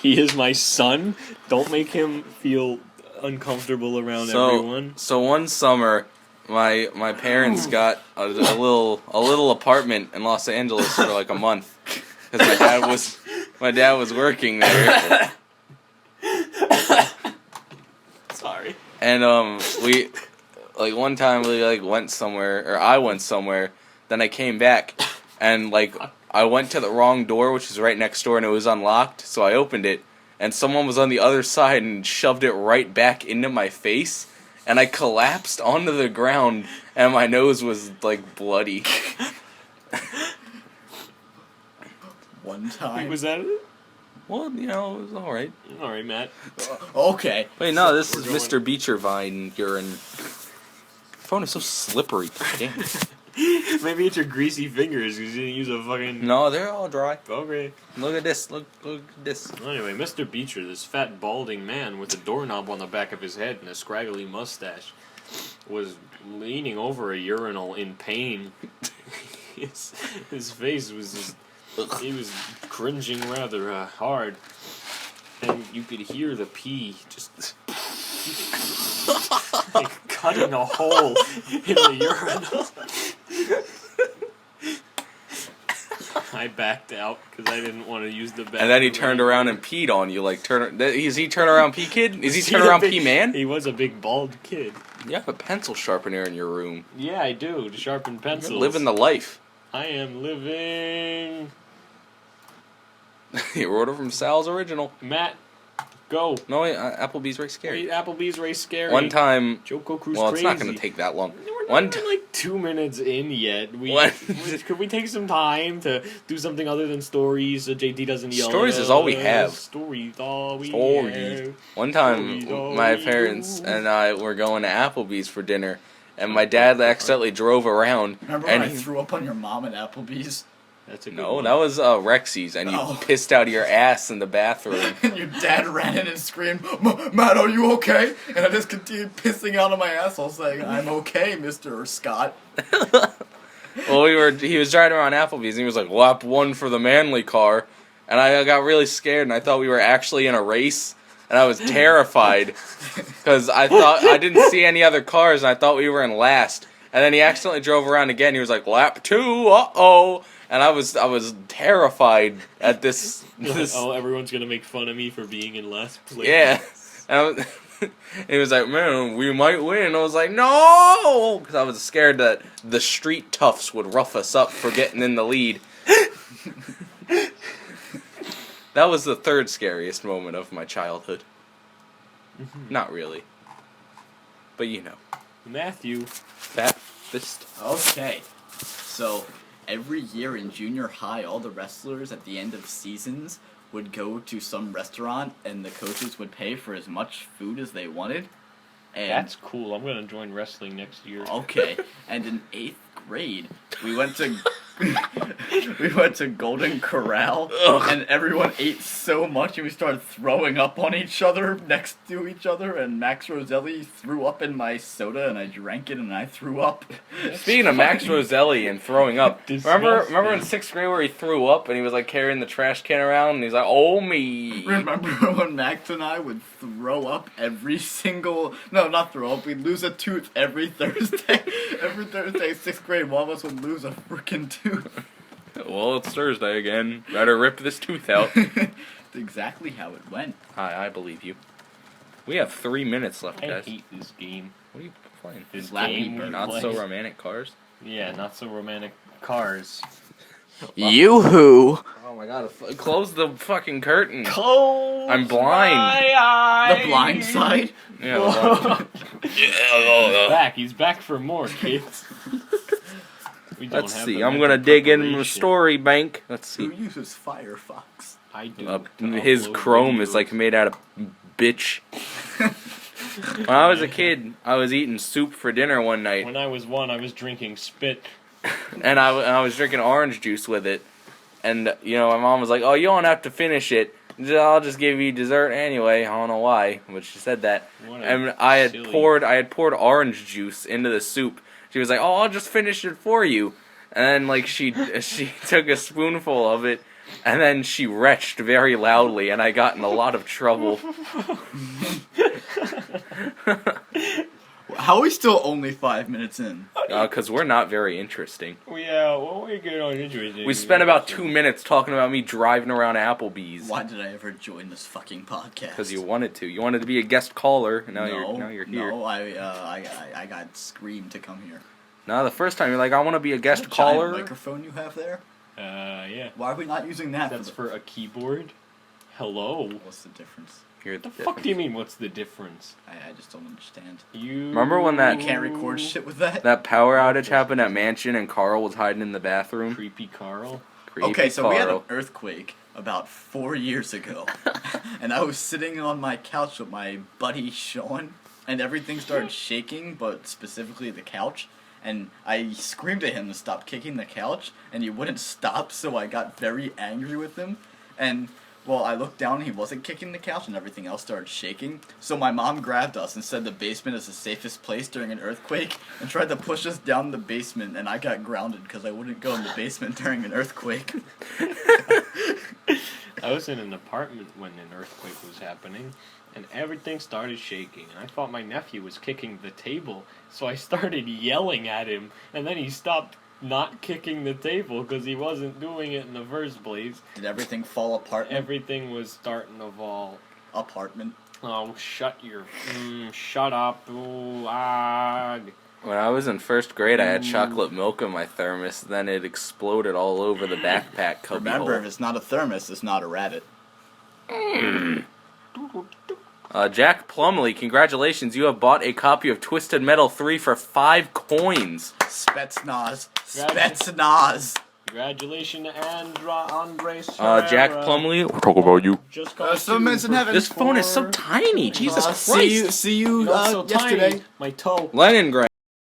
He is my son. Don't make him feel uncomfortable around everyone. So one summer, my parents got a little apartment in Los Angeles for like a month because my dad was working there. Sorry. And we like one time we like went somewhere, or I went somewhere. Then I came back, and like I went to the wrong door, which was right next door, and it was unlocked. So I opened it, and someone was on the other side and shoved it right back into my face, and I collapsed onto the ground, and my nose was like bloody. One time. Was that it? Well, you know, it was all right. All right, Matt. Okay. Wait, no, this is We're Mr. Beecher Vine urine. Phone is so slippery. Damn. Maybe it's your greasy fingers because you didn't use a fucking. No, they're all dry. Okay. Look at this. Look at this. Anyway, Mr. Beecher, this fat balding man with a doorknob on the back of his head and a scraggly mustache, was leaning over a urinal in pain. his face was just. He was cringing rather hard, and you could hear the pee just like cutting a hole in the urinal. I backed out because I didn't want to use the bathroom. And then he turned around and peed on you. Like, is he turn around pee kid? Is he turn around pee man? He was a big bald kid. You have a pencil sharpener in your room. Yeah, I do, to sharpen pencils. You're living the life. I am living. You order from Sal's Original. Matt, go. No, wait, Applebee's Race Scary. Wait, Applebee's Race Scary. One time. Joko Cruz Well, crazy. it's not going to take that long. We're not even like 2 minutes in yet. Could we take some time to do something other than stories so JT doesn't yell? Stories is all we have. Stories all we have. One time, my parents and I were going to Applebee's for dinner, and my dad accidentally drove around. Remember when I threw up on your mom at Applebee's? That's a good No, one. that was Rexy's, and you pissed out of your ass in the bathroom. And your dad ran in and screamed, Matt, are you okay? And I just continued pissing out of my asshole saying, I'm okay, Mr. Scott. Well, he was driving around Applebee's, and he was like, lap 1 for the manly car. And I got really scared, and I thought we were actually in a race. And I was terrified, because I didn't see any other cars, and I thought we were in last. And then he accidentally drove around again. He was like, lap 2, uh-oh. And I was terrified at this. Oh, everyone's gonna make fun of me for being in last place. Yeah. And he was like, man, we might win. And I was like, no! Because I was scared that the street toughs would rough us up for getting in the lead. That was the third scariest moment of my childhood. Not really. But you know. Matthew. Fat fist. Okay. So, every year in junior high, all the wrestlers at the end of seasons would go to some restaurant and the coaches would pay for as much food as they wanted. And That's cool. I'm gonna join wrestling next year. okay. And in 8th grade, we went to Golden Corral, and everyone ate so much and we started throwing up on each other next to each other, and Max Roselli threw up in my soda and I drank it and I threw up. Speaking of Max Roselli and throwing up, remember in Disgusting. 6th grade where he threw up and he was like carrying the trash can around and he's like, oh me. Remember when Max and I would throw up every single... No, not throw up. We'd lose a tooth every Thursday. Every Thursday, 6th grade, one of us would lose a freaking tooth. Well, it's Thursday again. Better rip this tooth out. That's exactly how it went. I believe you. We have 3 minutes left, I guys. hate this game. What are you playing? This Flappy game Bird. we Not play. so romantic cars. Yeah, not so romantic cars. Yoo-hoo! Oh my god! Close the fucking curtain. Close I'm blind. my eyes. The blind side? Yeah. He's back for more, kids. We don't Let's have see. the I'm mental gonna dig in the preparation. story bank. Let's Who see. uses Firefox? I do. His upload Chrome is videos. like made out of bitch. When I was a kid, I was eating soup for dinner one night, When I was 1, I was drinking spit. and I was drinking orange juice with it. And you know, my mom was like, "Oh, you don't have to finish it. I'll just give you dessert anyway." I don't know why, but she said that. What a And I had silly- poured orange juice into the soup. She was like, "Oh, I'll just finish it for you." And then like she took a spoonful of it And then she retched very loudly, and I got in a lot of trouble. How are we still only 5 minutes in? Because we're not very interesting. Yeah, what we get on interesting. We spent about 2 minutes talking about me driving around Applebee's. Why did I ever join this fucking podcast? Because you wanted to. You wanted to be a guest caller, and now you're here. No, I got screamed to come here. No, the first time you're like, I want to be a guest Giant caller. microphone you have there? Yeah. Why are we not using that? That's for a keyboard. Hello. What's the difference? What the fuck do you mean? What's the difference? I just don't understand. Remember when You can't record shit with that? That power outage happened at Mansion and Carl was hiding in the bathroom? Creepy Carl. Okay, so we had an earthquake about 4 years ago. And I was sitting on my couch with my buddy Sean, and everything started shaking, but specifically the couch. And I screamed at him to stop kicking the couch, and he wouldn't stop, so I got very angry with him. And, well, I looked down and he wasn't kicking the couch, and everything else started shaking. So my mom grabbed us and said the basement is the safest place during an earthquake, and tried to push us down the basement, and I got grounded because I wouldn't go in the basement during an earthquake. I was in an apartment when an earthquake was happening, and everything started shaking. And I thought my nephew was kicking the table, so I started yelling at him, and then he stopped not kicking the table because he wasn't doing it in the first place. Did everything fall apart? Everything was starting to fall. Apartment. Oh, shut up. Ooh, ag. When I was in first grade, I had chocolate milk in my thermos, then it exploded all over the backpack cubby Remember, if hole. it's not a thermos, it's not a rabbit. Jack Plumley, congratulations, you have bought a copy of Twisted Metal 3 for 5 coins. Spetsnaz. Spetsnaz. Congratulations to Andre Jack Plumley, we'll talk about you. Just got some minutes in heaven. This phone is so tiny, Jesus Christ. See you Not so yesterday. tiny. My toe. Leningrad.